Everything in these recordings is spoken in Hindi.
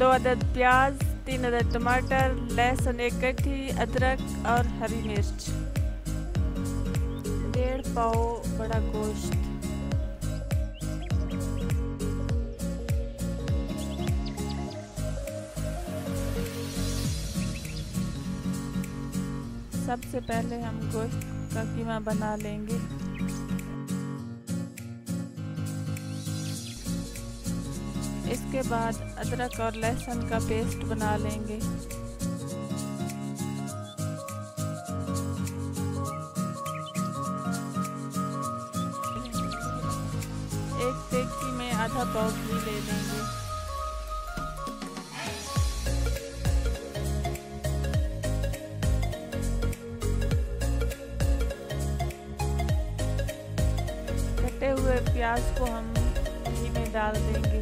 2 अदद प्याज, 3 अदद टमाटर, लहसुन 1 गड्ढी, अदरक और हरी मिर्च, 1.5 पाव बड़ा गोश्त। सबसे पहले हम गोश्त का कीमा बना लेंगे। इसके बाद अदरक और लहसुन का पेस्ट बना लेंगे। एक देगची में आधा पाव घी ले लेंगे। कटे हुए प्याज को हम घी में डाल देंगे।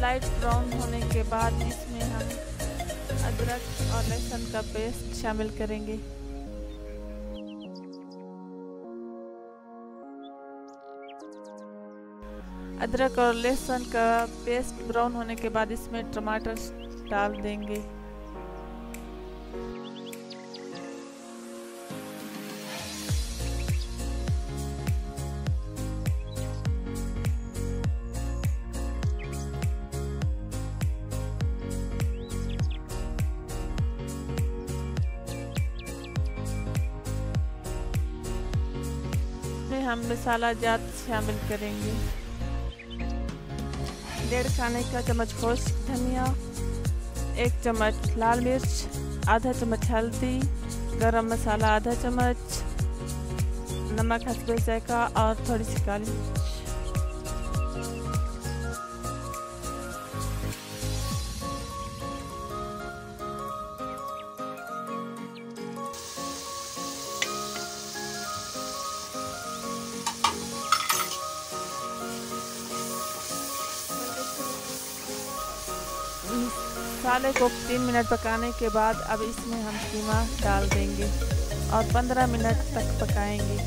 लाइट ब्राउन होने के बाद इसमें हम अदरक और लहसुन का पेस्ट शामिल करेंगे। अदरक और लहसुन का पेस्ट ब्राउन होने के बाद इसमें टमाटर डाल देंगे। हम मसाला जात शामिल करेंगे। 1.5 खाने का चम्मच खुश्क धनिया, 1 चम्मच लाल मिर्च, आधा चम्मच हल्दी, गरम मसाला आधा चम्मच, नमक हस्बे जायका और थोड़ी सी काली मिर्च। मसाले को 3 मिनट पकाने के बाद अब इसमें हम कीमा डाल देंगे और 15 मिनट तक पकाएंगे।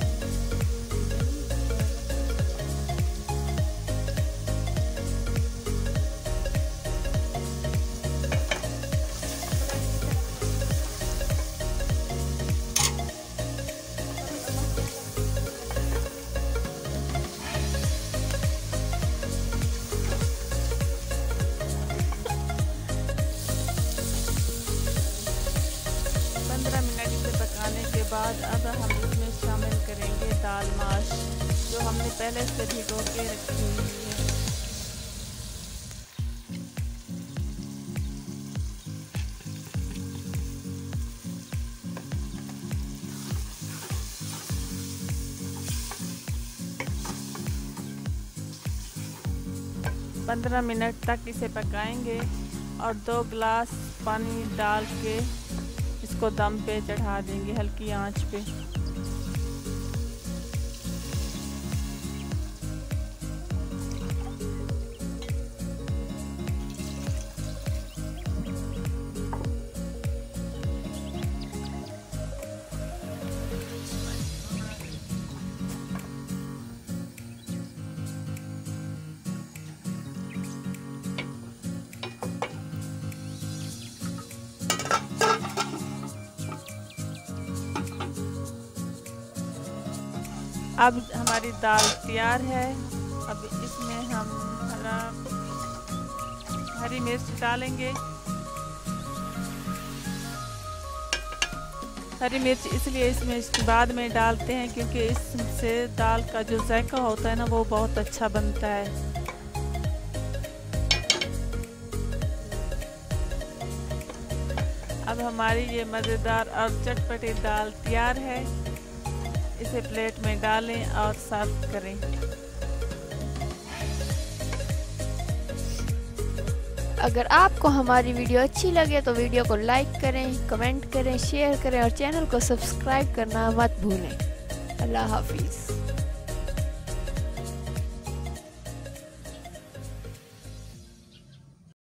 पकाने के बाद अब हम इसमें शामिल करेंगे दाल माश, जो हमने पहले से भिगो के रखी हुई है। पंद्रह मिनट तक इसे पकाएंगे और 2 गिलास पानी डाल के इसको दम पे चढ़ा देंगे हल्की आंच पे। अब हमारी दाल तैयार है। अब इसमें हम हरी मिर्च डालेंगे। हरी मिर्च इसलिए इसमें बाद में डालते हैं क्योंकि इससे दाल का जो जायका होता है ना वो बहुत अच्छा बनता है। अब हमारी ये मज़ेदार और चटपटी दाल तैयार है। इसे प्लेट में डालें और सर्व करें। अगर आपको हमारी वीडियो अच्छी लगे तो वीडियो को लाइक करें, कमेंट करें, शेयर करें और चैनल को सब्सक्राइब करना मत भूलें। अल्लाह हाफिज़।